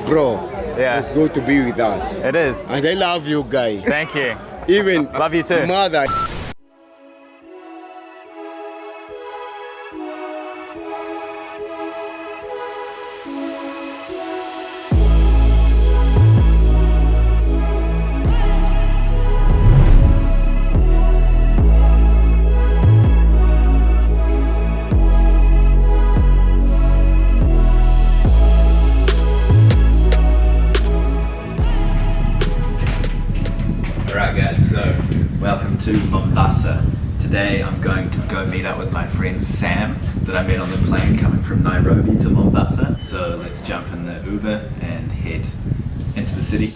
Bro, Yeah. it's good to be with us. It is. And I love you, guy. Thank you. Even Love you too. mother. Alright guys, so welcome to Mombasa. Today I'm going to go meet up with my friend Sam that I met on the plane coming from Nairobi to Mombasa. So let's jump in the Uber and head into the city.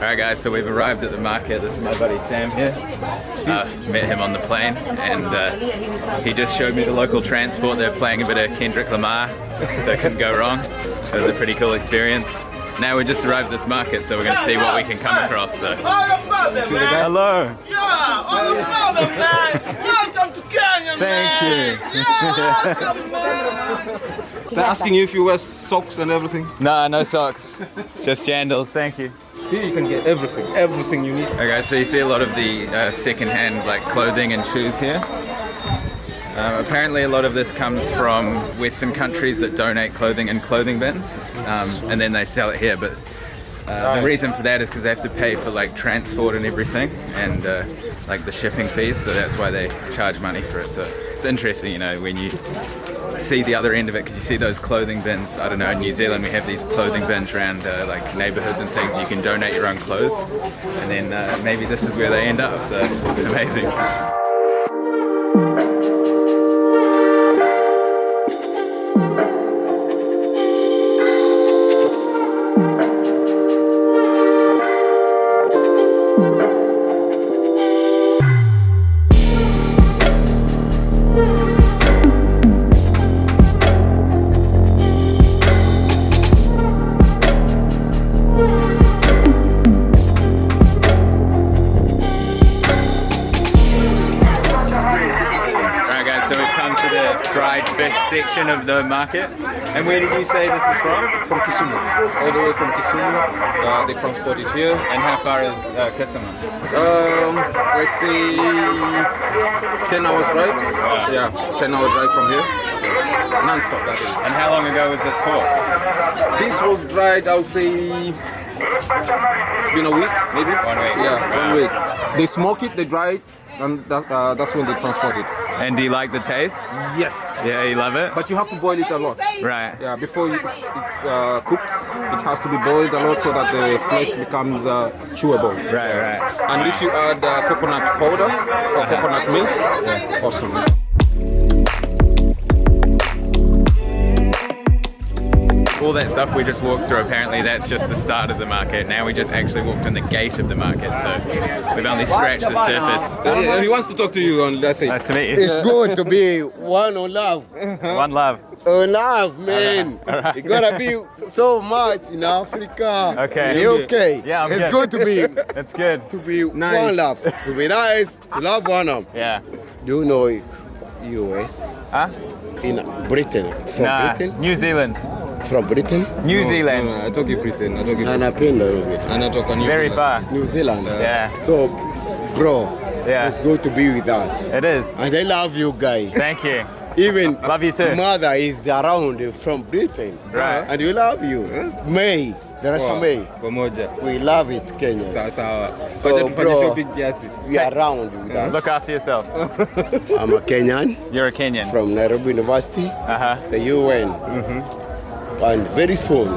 Alright guys, so we've arrived at the market. This is my buddy Sam here. Met him on the plane and he just showed me the local transport. They're playing a bit of Kendrick Lamar, so it couldn't go wrong. It was a pretty cool experience. Now we just arrived at this market, so we're going to see what we can come across. So. Hello! Yeah, all the brother, man. Welcome to Kenya, Thank man. you. Yeah, welcome, man. They're asking you if you wear socks and everything. No, no socks. Just jandals, thank you. Here you can get everything you need. Okay, so you see a lot of the second-hand like clothing and shoes here. Apparently a lot of this comes from Western countries that donate clothing in clothing bins, and then they sell it here. But the reason for that is because they have to pay for like transport and everything, and like the shipping fees. So that's why they charge money for it. So it's interesting, you know, when you see the other end of it, because you see those clothing bins. I don't know, in New Zealand we have these clothing bins around like neighborhoods and things. You can donate your own clothes, and then maybe this is where they end up. So amazing. Dried fish section of the market. And where did you say this is from? From Kisumu. All the way from Kisumu. They transport it here. And how far is Kisumu? I say 10 hours drive. Yeah, 10 hour drive from here. Non-stop, that is. And how long ago was this caught? This was dried, I would say, it's been a week, maybe. 1 week. Yeah, 1 week. They smoke it, they dry it, and that's when they transport it. And do you like the taste? Yes. Yeah, you love it? But you have to boil it a lot. Right. Yeah, before it's cooked, it has to be boiled a lot so that the flesh becomes chewable. Right. And if you add coconut powder or coconut milk, awesome. All that stuff we just walked through, apparently that's just the start of the market. Now we just actually walked in the gate of the market, so we've only scratched the surface. He wants to talk to you, and that's it. Nice to meet you. It's good to be one on love. One love. On love, man. You gotta be so much in Africa. Okay. In the UK. Yeah, I'm it's good. good to be That's good. Nice. one love. To be nice, to love one of them. Yeah. Do you know US? Huh? In Britain. From Nah, Britain? New Zealand. From Britain? New Zealand. No, I talk in Britain. I talk in Anapenda. And I talk on New Very Zealand. far. New Zealand. Yeah. So, bro, Yeah. it's good to be with us. It is. And I love you, guy. Thank you. Even Love you too. mother is around from Britain. Right. And we love you. May. Darasa May. Pamoja. We love it, Kenya. Sawa sawa. So, Wacha tufanye bro, shopping kiasi. we are around with us. Look after yourself. I'm a Kenyan You're a Kenyan. from Nairobi University, Uh-huh. the UN. And very soon,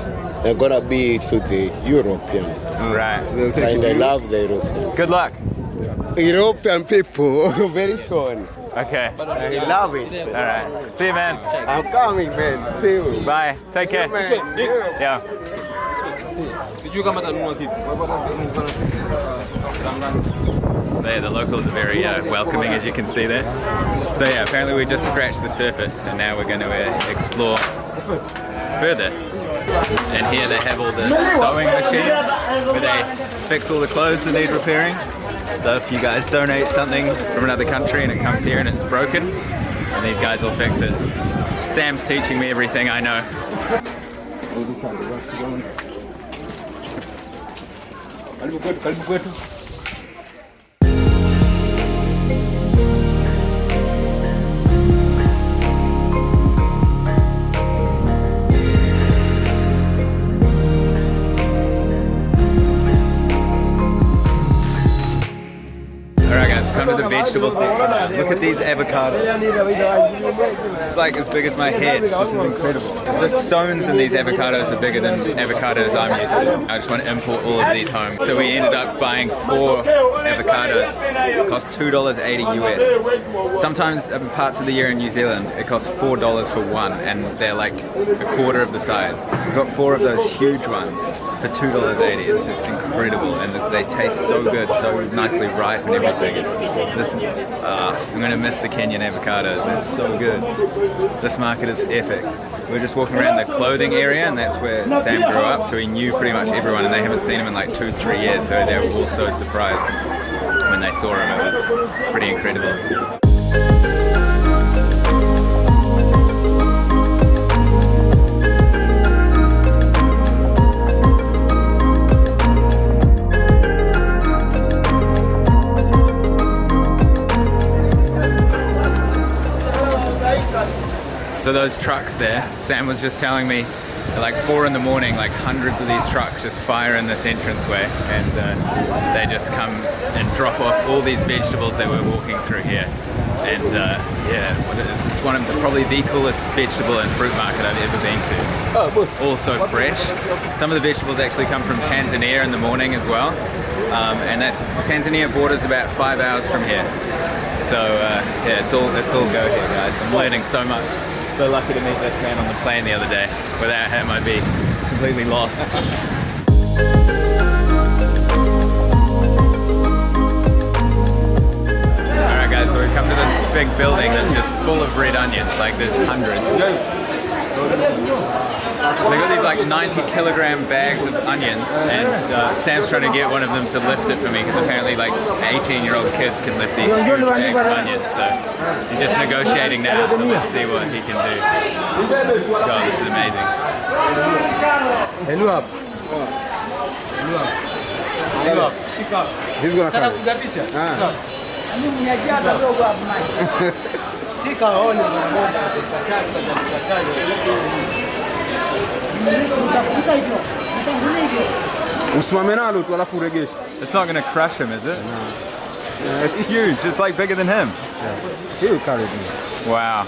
they're gonna be to the European. Right. They'll take And you I to love the European. Good luck. European people, very soon. Okay. I love it. All right. See you, man. I'm coming, man. See you. Bye. Take care. Man. Yeah. sijui kama atanunua kitu. So yeah, the locals are very welcoming, as you can see there. So yeah, apparently we just scratched the surface and now we're going to explore further. And here they have all the sewing machines where they fix all the clothes that need repairing. So if you guys donate something from another country and it comes here and it's broken, and these guys will fix it. Sam's teaching me everything I know. Come to the vegetable section. Look at these avocados. It's like as big as my head. This is incredible. The stones in these avocados are bigger than avocados I'm used to. I just want to import all of these home. So we ended up buying 4 avocados. It cost $2.80 US. Sometimes in parts of the year in New Zealand, it costs $4 for one, and they're like a quarter of the size. We got 4 of those huge ones for $2.80. It's just incredible, and they taste so good, so nicely ripe and everything. I'm gonna miss the Kenyan avocados. They're so good. This market is epic. We're just walking around the clothing area, and that's where Sam grew up, so he knew pretty much everyone, and they haven't seen him in like 2-3 years, so they were all so surprised when they saw him. It was pretty incredible. So those trucks there, Sam was just telling me, at like 4 in the morning, like hundreds of these trucks just fire in this entranceway, and they just come and drop off all these vegetables that we're walking through here. And yeah, it's one of probably the coolest vegetable and fruit market I've ever been to. All so fresh. Some of the vegetables actually come from Tanzania in the morning as well, and Tanzania borders about 5 hours from here. So yeah, it's all go here, guys. I'm learning so much. So lucky to meet this man on the plane the other day. Without him, I'd be completely lost. Alright guys, so we've come to this big building that's just full of red onions, like there's hundreds. They got these like 90-kilogram bags of onions, and Sam's trying to get one of them to lift it for me, because apparently like 18-year-old kids can lift these huge bags of onions. So he's just negotiating now, so let's see what he can do. God, this is amazing. He's gonna come. Usimame nalo tu alafu uregeshe. It's not going to crush him, is it? No. Yeah, it's huge. It's like bigger than him. Yeah. He will carry it. Wow.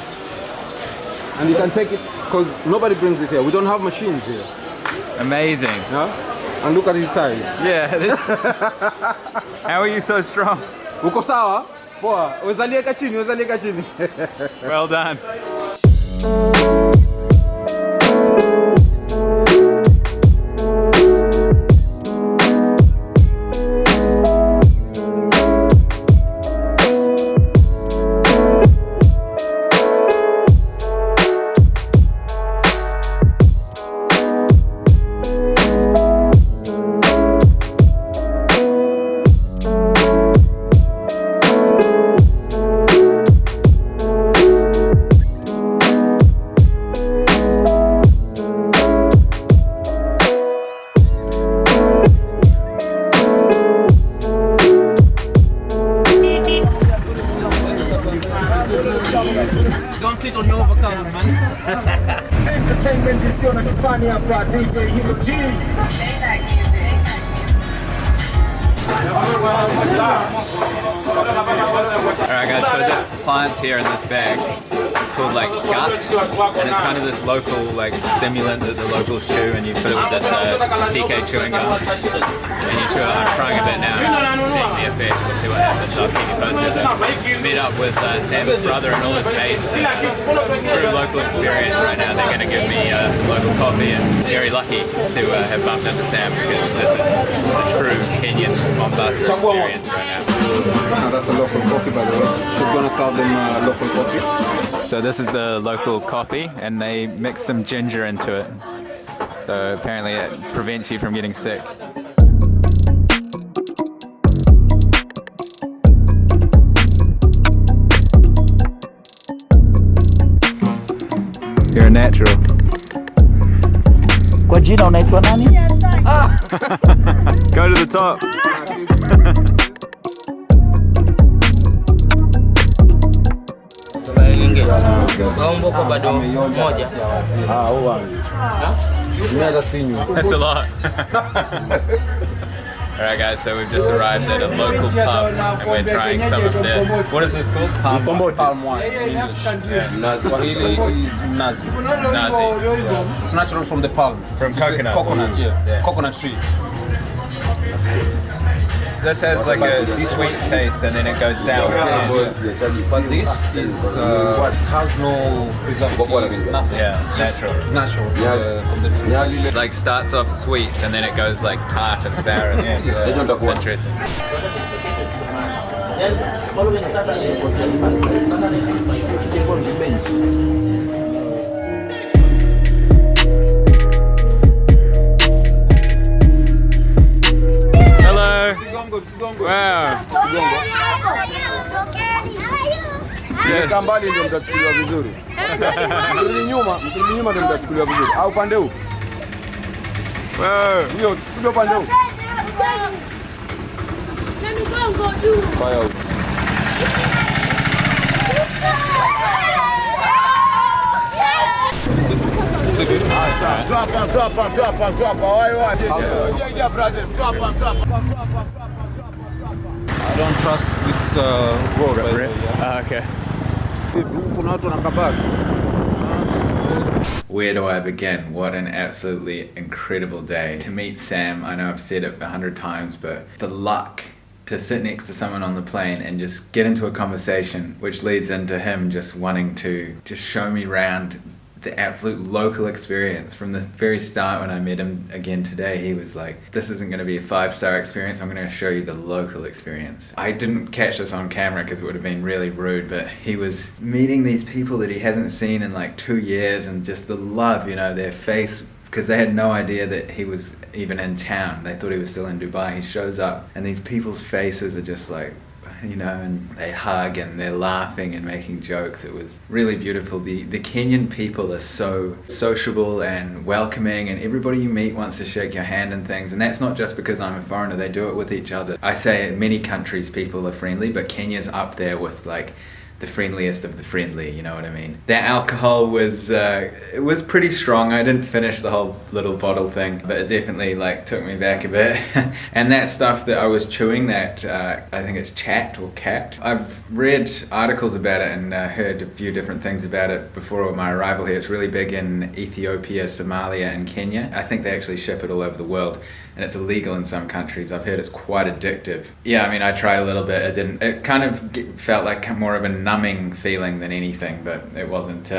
And you can take it, because nobody brings it here. We don't have machines here. Amazing. Yeah? And look at his size. Yeah. How are you so strong? Uko sawa? Poa. Wezalieka chini. Well done. Don't sit on your avocados, man. Entertainment isiona kifani hapa, DJ Hero G. Alright guys, so this plant here in this bag, it's called like gat, and it's kind of this local like stimulant that the locals chew, and you put it with this PK chewing gum, and you chew it. I'm trying a bit now, seeing the effects. We'll see what happens. I'll keep you posted. I met up with Sam's brother and all his mates, and through local experience right now, they're going to give me some local coffee, and very lucky to have bumped into Sam because this is a true Kenyan Mombasa experience right now. That's a local coffee, by the way. She's gonna serve them local coffee. So this is the local coffee, and they mix some ginger into it. So apparently it prevents you from getting sick. You're a natural. Kwa jina unaitwa nani? Go to the top. That's a lot. Alright guys, so we've just arrived at a local pub and we're trying some of the, what is this called? Palm wine. Swahili is nazi. Nazi. It's natural from the palm. From coconut. Coconut, yeah. Coconut tree. This has like a sweet taste and then it goes sour. But this is has no preservative. Nothing. Yeah, natural. Natural from the tree. It like starts off sweet and then it goes like tart and sour and interesting. Wow. Mkikaa mbali ndio mtachukuliwa vizuri. Mkirudi nyuma ndio mtachukuliwa vizuri. Au upande huu. Hiyo kuja upande huu. Na migongo juu. Fire out. I don't trust this road. Okay. Kuna watu wanakabaka. Where do I begin? What an absolutely incredible day. To meet Sam, I know I've said it 100 times, but the luck to sit next to someone on the plane and just get into a conversation, which leads into him just wanting to just show me around the absolute local experience. From the very start when I met him again today, he was like, this isn't going to be a 5-star experience, I'm going to show you the local experience. I didn't catch this on camera because it would have been really rude, but he was meeting these people that he hasn't seen in like 2 years, and just the love, you know, their face, because they had no idea that he was even in town. They thought he was still in Dubai. He shows up and these people's faces are just like, you know, and they hug and they're laughing and making jokes. It was really beautiful. The Kenyan people are so sociable and welcoming, and everybody you meet wants to shake your hand and things, and that's not just because I'm a foreigner. They do it with each other. I say in many countries people are friendly, but Kenya's up there with like the friendliest of the friendly, you know what I mean? The alcohol was it was pretty strong. I didn't finish the whole little bottle thing, but it definitely like took me back a bit. And that stuff that I was chewing, that I think it's chat or cat. I've read articles about it and heard a few different things about it before my arrival here. It's really big in Ethiopia, Somalia and Kenya. I think they actually ship it all over the world, and it's illegal in some countries. I've heard it's quite addictive. Yeah, I mean, I tried a little bit. It kind of felt like more of a numbing feeling than anything, but it wasn't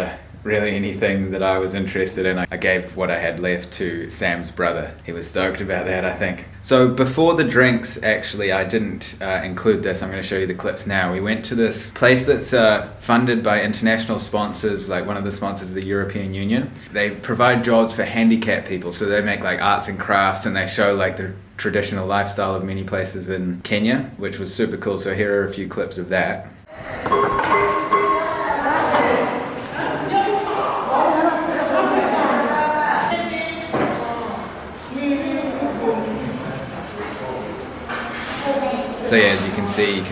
really anything that I was interested in. I gave what I had left to Sam's brother. He was stoked about that, I think. So before the drinks, actually, I didn't include this. I'm going to show you the clips now. We went to this place that's funded by international sponsors, like one of the sponsors of the European Union. They provide jobs for handicapped people, so they make like arts and crafts, and they show like the traditional lifestyle of many places in Kenya, which was super cool. So here are a few clips of that. So yeah, as you can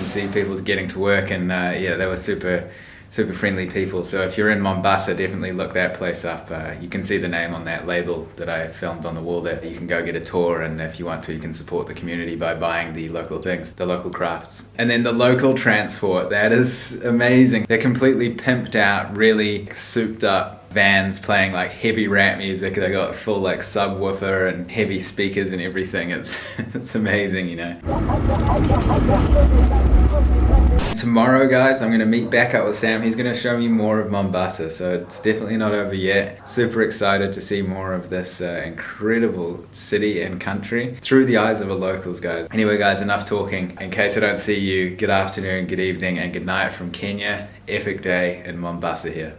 see people getting to work, and yeah, they were super super friendly people. So if you're in Mombasa, definitely look that place up. You can see the name on that label that I filmed on the wall there. You can go get a tour, and if you want to, you can support the community by buying the local things, the local crafts. And then the local transport, that is amazing. They're completely pimped out, really souped up vans playing like heavy rap music. They got full like subwoofer and heavy speakers and everything. It's it's amazing, you know. Tomorrow, guys, I'm gonna meet back up with Sam. He's gonna show me more of Mombasa, so it's definitely not over yet. Super excited to see more of this incredible city and country through the eyes of the locals, guys. Anyway, guys, enough talking. In case I don't see you, good afternoon, good evening, and good night from Kenya. Epic day in Mombasa here.